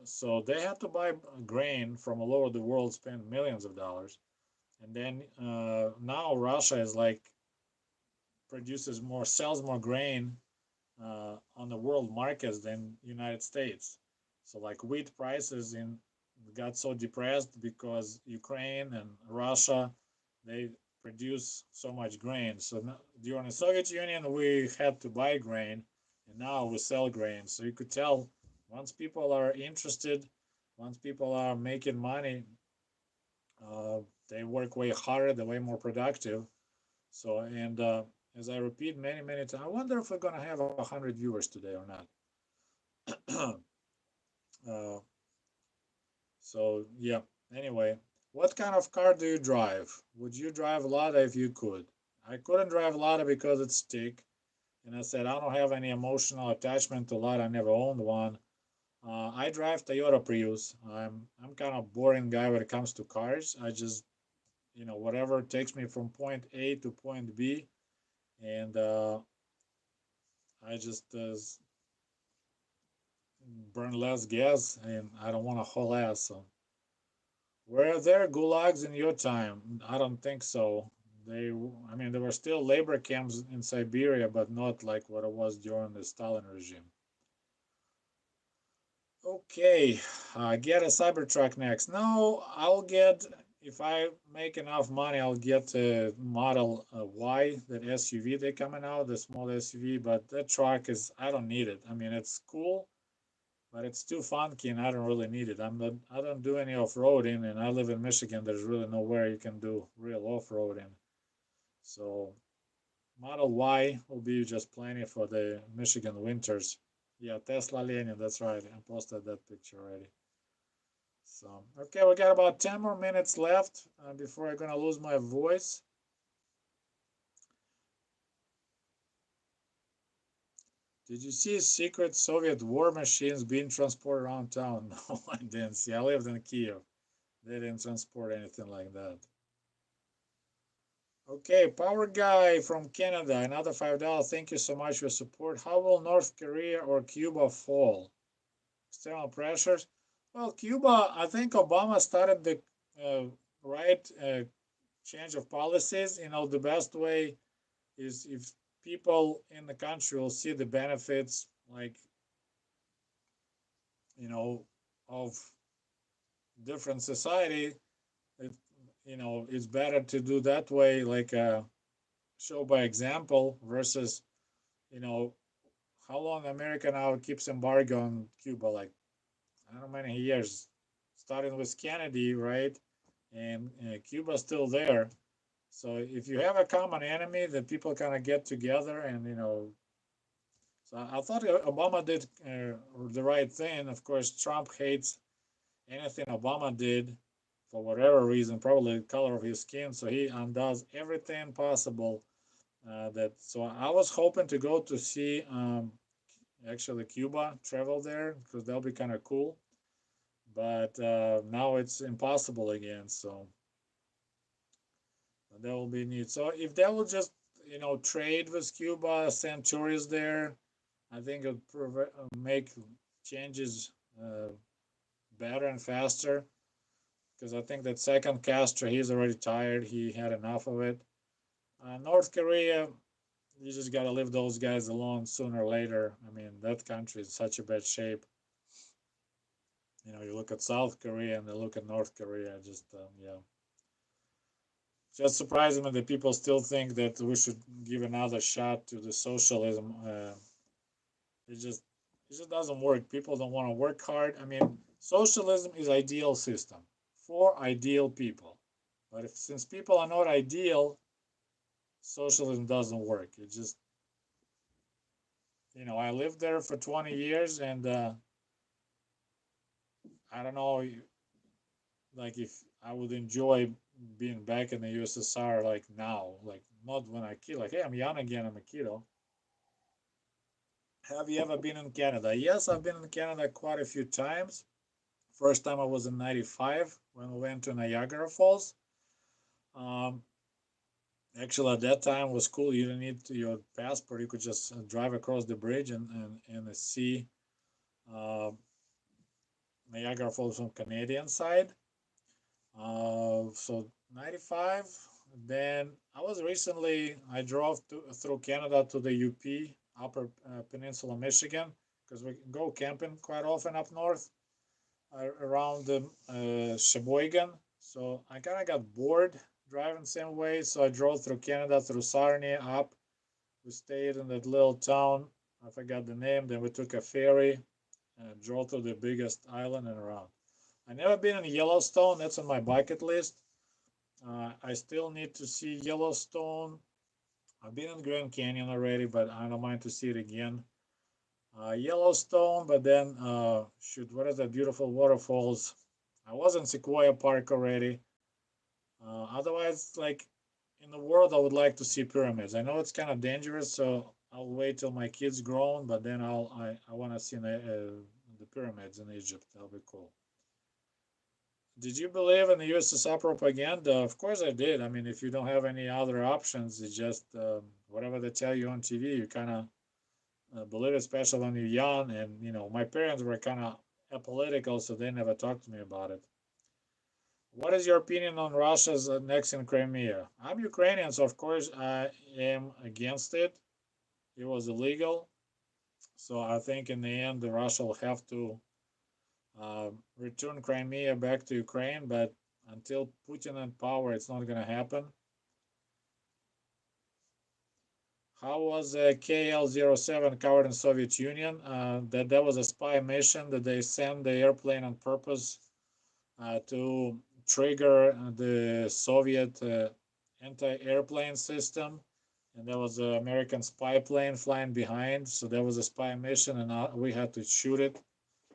So they had to buy grain from all over the world, spend millions of dollars. And then now Russia is like produces more, sells more grain on the world markets than United States. So like wheat prices in got so depressed because Ukraine and Russia they produce so much grain. So during the Soviet Union we had to buy grain, and now we sell grain. So you could tell once people are interested, once people are making money, uh, they work way harder, they're way more productive. So and as I repeat many times, I wonder if we're gonna have 100 viewers today or not. uh, so yeah. Anyway, what kind of car do you drive? Would you drive Lada if you could? I couldn't drive Lada because it's stick, and I said I don't have any emotional attachment to Lada. I never owned one. I drive Toyota Prius. I'm kind of boring guy when it comes to cars. I just whatever takes me from point A to point B, and I just burn less gas, and I don't want to haul ass. So, were there gulags in your time? I don't think so. I mean, there were still labor camps in Siberia, but not like what it was during the Stalin regime. Okay, get a Cybertruck next. No, I'll get, if I make enough money, I'll get a Model Y, that SUV they coming out, the small SUV, but that truck is, I don't need it. I mean, it's cool, but it's too funky and I don't really need it. I don't do any off-roading, and I live in Michigan. There's really nowhere you can do real off-roading. So Model Y will be just plenty for the Michigan winters. Yeah, Tesla Lenin, that's right. I posted that picture already. So, okay, we got about 10 more minutes left before I'm gonna lose my voice. Did you see secret Soviet war machines being transported around town? No, I didn't see. I lived in Kiev. They didn't transport anything like that. Okay, Power Guy from Canada, another $5. Thank you so much for your support. How will North Korea or Cuba fall? External pressures. Well, Cuba, I think Obama started the right change of policies. The best way is if people in the country will see the benefits, like, of different society. It, it's better to do that way, like show by example versus, you know, how long America now keeps embargo on Cuba, like I don't know many years, starting with Kennedy, right? And Cuba's still there. So if you have a common enemy, that people kind of get together, and so I thought Obama did the right thing. Of course, Trump hates anything Obama did for whatever reason, probably the color of his skin. So he undoes everything possible. That so I was hoping to go to see actually Cuba, travel there because that'll be kind of cool. But now it's impossible again. So that will be neat. So if they will just trade with Cuba, send tourists there, I think it would make changes better and faster. Because I think that second Castro, he's already tired. He had enough of it. North Korea, you just got to leave those guys alone sooner or later. I mean, that country is such a bad shape. You look at South Korea and they look at North Korea. Just yeah, just surprising that people still think that we should give another shot to the socialism. It just it just doesn't work. People don't want to work hard. I mean, socialism is ideal system for ideal people. But since people are not ideal, socialism doesn't work. It just, I lived there for 20 years, and I don't know, like if I would enjoy being back in the USSR like now, like not when I kid, like hey, I'm young again, I'm a kiddo. Have you ever been in Canada? Yes, I've been in Canada quite a few times. First time I was in '95 when we went to Niagara Falls. Um, Actually, at that time was cool. You didn't need your passport. You could just drive across the bridge and see uh, Niagara Falls from Canadian side. So 95. Then I drove through Canada to the UP, Upper Peninsula, Michigan, because we go camping quite often up north around Sheboygan. So I kind of got bored driving the same way. So I drove through Canada, through Sarnia, up. We stayed in that little town. I forgot the name. Then we took a ferry and drove to the biggest island and around. I never been in Yellowstone. That's on my bucket list. I still need to see Yellowstone. I've been in Grand Canyon already, but I don't mind to see it again. Yellowstone, but then shoot, what is that beautiful waterfalls? I was in Sequoia Park already. Otherwise, like in the world, I would like to see pyramids. I know it's kind of dangerous, so I'll wait till my kids grown. But then I want to see the pyramids in Egypt. That'll be cool. Did you believe in the USSR propaganda? Of course I did. I mean, if you don't have any other options, it's just whatever they tell you on TV, you kind of believe it, especially when you're young. And, my parents were kind of apolitical, so they never talked to me about it. What is your opinion on Russia's annex in Crimea? I'm Ukrainian, so of course I am against it. It was illegal. So I think in the end, the Russia will have to return Crimea back to Ukraine, but until Putin in power, it's not going to happen. How was KL-07 covered in Soviet Union? That was a spy mission that they sent the airplane on purpose to trigger the Soviet anti-airplane system. And there was an American spy plane flying behind. So there was a spy mission, and we had to shoot it.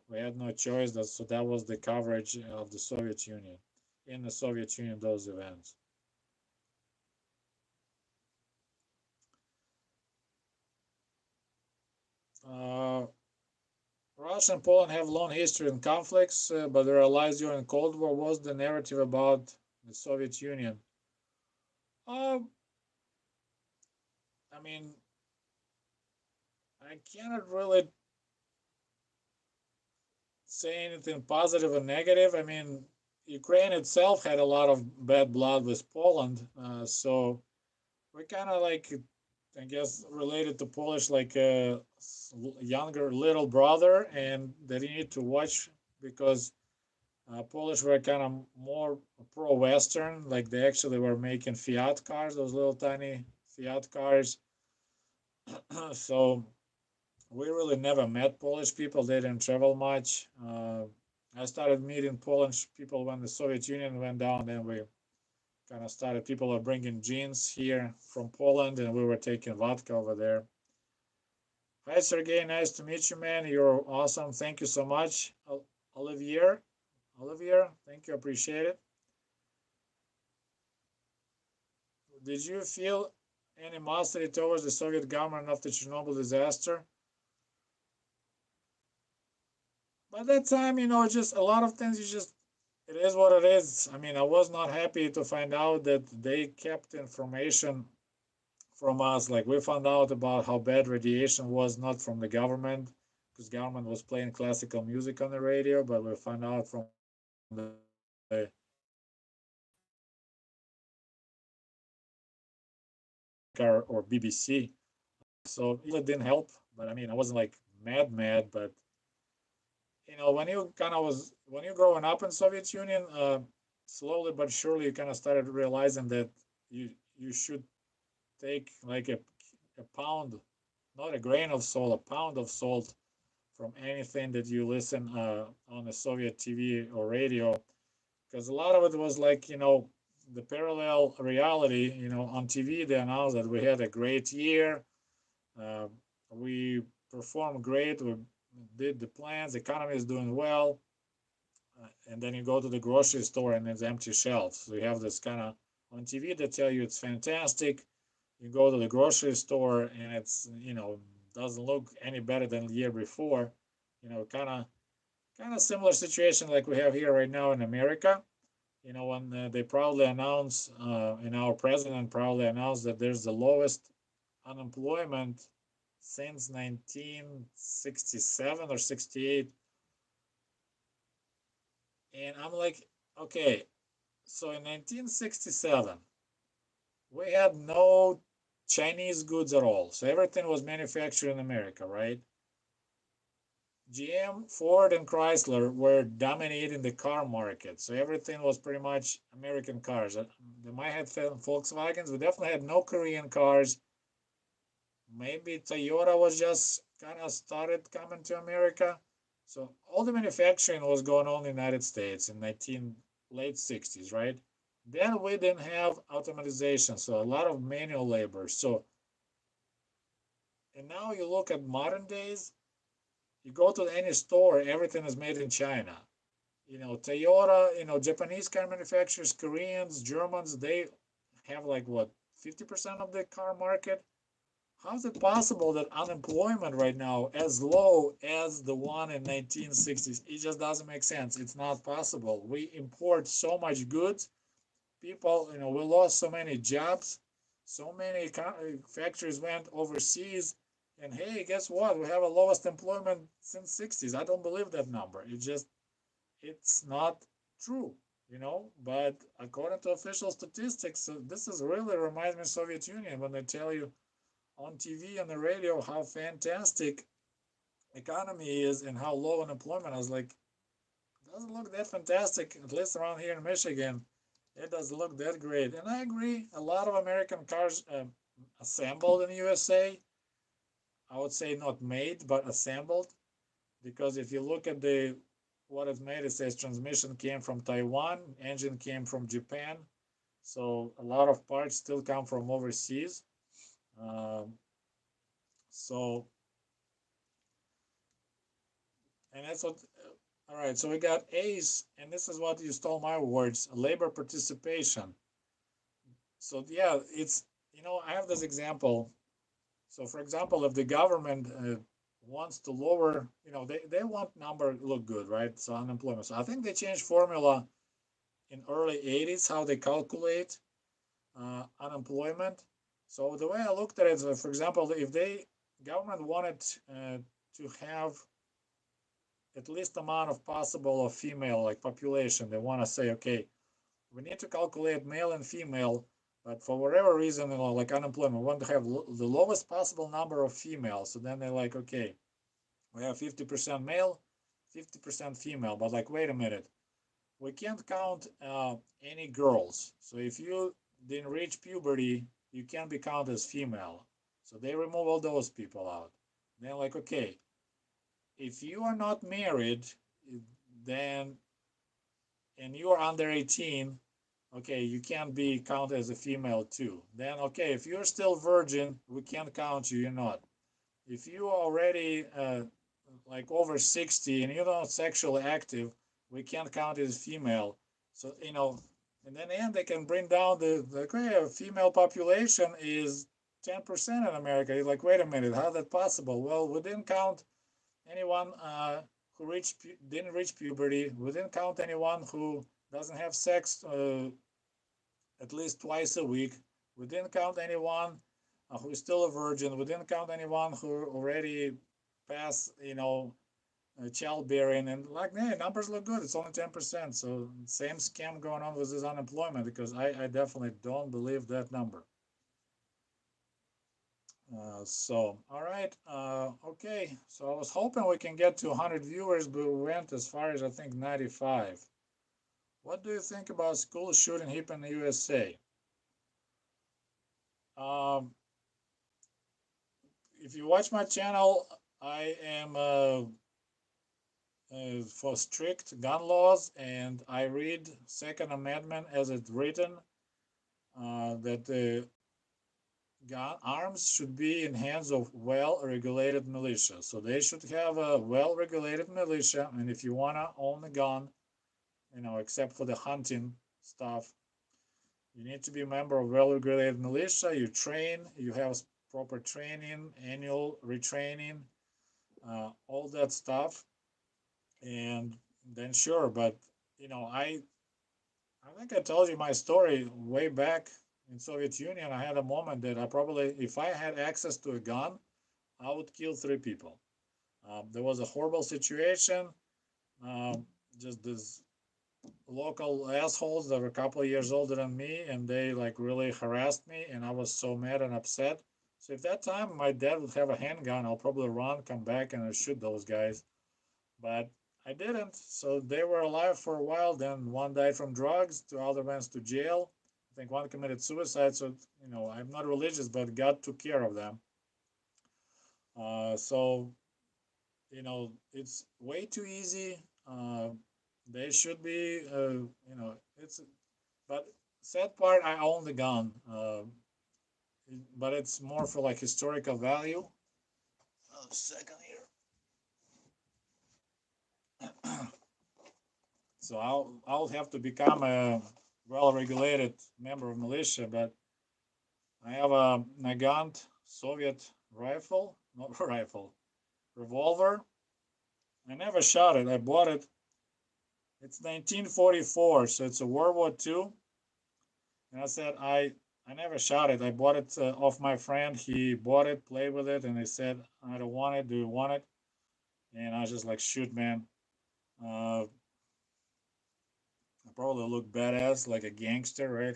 We had no choice. So that was the coverage of the Soviet Union. In the Soviet Union, those events. Uh, Russia and Poland have long history in conflicts, but their allies during the Cold War. Was the narrative about the Soviet Union? Uh, I mean, I cannot really say anything positive or negative. I mean, Ukraine itself had a lot of bad blood with Poland, so we kind of like, I guess, related to Polish like a younger little brother, and that you need to watch because Polish were kind of more pro-Western. Like they actually were making Fiat cars, those little tiny Fiat cars. So we really never met Polish people. They didn't travel much. I started meeting Polish people when the Soviet Union went down. Then we kind of started. People were bringing jeans here from Poland, and we were taking vodka over there. Hi, Sergey. Nice to meet you, man. You're awesome. Thank you so much, Olivier. Olivier, thank you. Appreciate it. Did you feel animosity towards the Soviet government after Chernobyl disaster? By that time, just a lot of things, it is what it is. I mean, I was not happy to find out that they kept information from us. Like we found out about how bad radiation was, not from the government, because government was playing classical music on the radio, but we found out from the or BBC. So it didn't help. But I mean, I wasn't like mad, but when you kind of was when you're growing up in Soviet Union, slowly but surely you kind of started realizing that you should take like a pound, not a grain of salt, a pound of salt from anything that you listen on the Soviet TV or radio, because a lot of it was like the parallel reality. On TV they announced that we had a great year, uh, we performed great, we did the plans, the economy is doing well, and then you go to the grocery store and it's empty shelves. So you have this kind of on TV that tell you it's fantastic. You go to the grocery store and it's doesn't look any better than the year before. Kind of similar situation like we have here right now in America. When they probably announce, and our president probably announced that there's the lowest unemployment since 1967 or 68. And I'm like, okay, So in 1967, we had no Chinese goods at all. So everything was manufactured in America, right? GM, Ford, and Chrysler were dominating the car market. So everything was pretty much American cars. They might have Volkswagens. We definitely had no Korean cars. Maybe Toyota was just kind of started coming to America. So all the manufacturing was going on in the United States in 19 late 60s, right? Then we didn't have automatization, so a lot of manual labor. So, and now you look at modern days, you go to any store, everything is made in China. Toyota, Japanese car manufacturers, Koreans, Germans, they have like what, 50% of the car market? How is it possible that unemployment right now as low as the one in 1960s? It just doesn't make sense. It's not possible. We import so much goods. People, we lost so many jobs. So many factories went overseas. And hey, guess what? We have a lowest employment since 60s. I don't believe that number. It's not true. But according to official statistics, so this is really reminds me of Soviet Union when they tell you on TV and the radio how fantastic economy is and how low unemployment. I was like, it doesn't look that fantastic, at least around here in Michigan. It doesn't look that great. And I agree, a lot of American cars assembled in the USA. I would say not made, but assembled. Because if you look at the what it's made, it says transmission came from Taiwan, engine came from Japan. So a lot of parts still come from overseas. Um, so And that's what, all right, so we got A's, and this is what you stole my words, labor participation. So, yeah, I have this example. So, for example, if the government wants to lower, they want number look good, right? So, unemployment. So, I think they changed formula in early 80s, how they calculate unemployment. So, the way I looked at it, for example, if government wanted to have at least amount of possible of female like population, they want to say, okay, we need to calculate male and female, but for whatever reason, like unemployment, we want to have the lowest possible number of females. So then they're like, okay, we have 50% male, 50% female, but like, wait a minute, we can't count any girls. So if you didn't reach puberty, you can't be counted as female. So they remove all those people out. They're like, okay, if you are not married, then and you are under 18, okay, you can't be counted as a female too. Then, okay, if you're still virgin, we can't count you, you're not. If you are already like over 60 and you're not sexually active, we can't count as female. So, and then they can bring down okay, female population is 10% in America. You're like, wait a minute, how's that possible? Well, we didn't count anyone who didn't reach puberty. We didn't count anyone who doesn't have sex at least twice a week. We didn't count anyone who is still a virgin. We didn't count anyone who already passed, childbearing. And like, hey, numbers look good. It's only 10%. So same scam going on with this unemployment because I definitely don't believe that number. All right. Okay. So I was hoping we can get to 100 viewers, but we went as far as I think 95. What do you think about school shooting hip in the USA? Um, if you watch my channel, I am for strict gun laws, and I read Second Amendment as it's written that the arms should be in hands of well-regulated militia. So they should have a well-regulated militia, and if you want to own a gun, except for the hunting stuff, you need to be a member of well-regulated militia. You train, you have proper training, annual retraining, all that stuff, and then sure. But I think I told you my story way back in Soviet Union. I had a moment that I probably, if I had access to a gun, I would kill 3 people. There was a horrible situation. Just this local assholes that were a couple of years older than me, and they like really harassed me, and I was so mad and upset. So if that time my dad would have a handgun, I'll probably run, come back, and I'll shoot those guys. But I didn't. So they were alive for a while. Then one died from drugs, two other went to jail. I think one committed suicide. So I'm not religious, but God took care of them. So it's way too easy. They should be, it's. But sad part, I own the gun, but it's more for like historical value. A second here. So I'll have to become a well-regulated member of militia, but I have a Nagant Soviet rifle, not rifle, revolver. I never shot it. I bought it. It's 1944, so it's a World War II. And I said I never shot it. I bought it off my friend. He bought it, played with it, and he said, "I don't want it. Do you want it?" And I was just like, "Shoot, man." I probably look badass, like a gangster, right?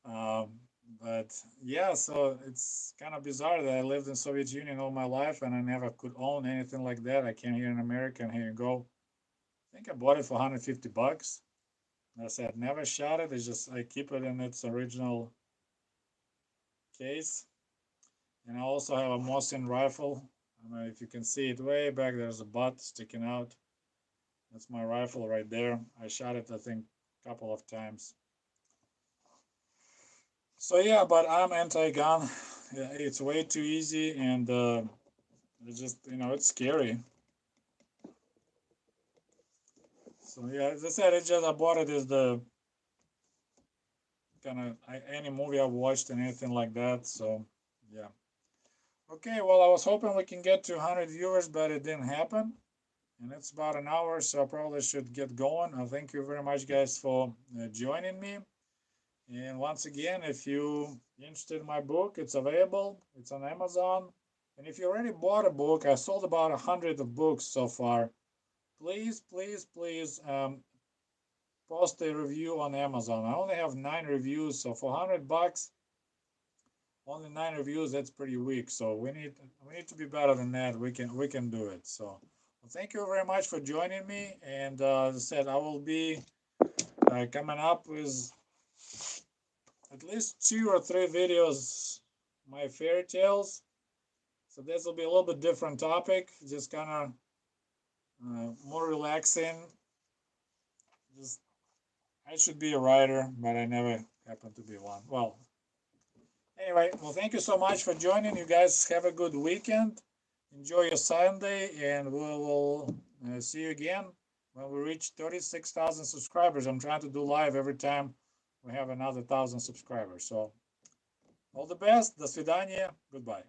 um, but yeah, so it's kind of bizarre that I lived in Soviet Union all my life and I never could own anything like that. I came here in America, and here you go. I think I bought it for 150 bucks. Like I said, never shot it. It's just I keep it in its original case. And I also have a Mosin rifle. I don't know if you can see it way back. There's a butt sticking out. That's my rifle right there. I shot it, I think, a couple of times. So yeah, but I'm anti-gun. Yeah, it's way too easy, and it's just it's scary. So yeah, as I said, it's just I bought it as the kind of any movie I've watched and anything like that. So yeah. Okay, well, I was hoping we can get to 100 viewers, but it didn't happen. And it's about an hour, so I probably should get going. Thank you very much, guys, for joining me. And once again, if you interested in my book, it's available. It's on Amazon. And if you already bought a book, I sold about 100 of books so far. Please, please, please post a review on Amazon. I only have 9 reviews, so for 100 bucks, only 9 reviews. That's pretty weak. So we need to be better than that. We can do it. So well, thank you very much for joining me. And as I said, I will be coming up with at least 2 or 3 videos, my fairy tales. So this will be a little bit different topic, just kind of more relaxing. Just I should be a writer, but I never happen to be one. Well, anyway, well, thank you so much for joining. You guys have a good weekend. Enjoy your Sunday, and we will see you again when we reach 36,000 subscribers. I'm trying to do live every time we have another 1,000 subscribers. So all the best. До свидания. Goodbye.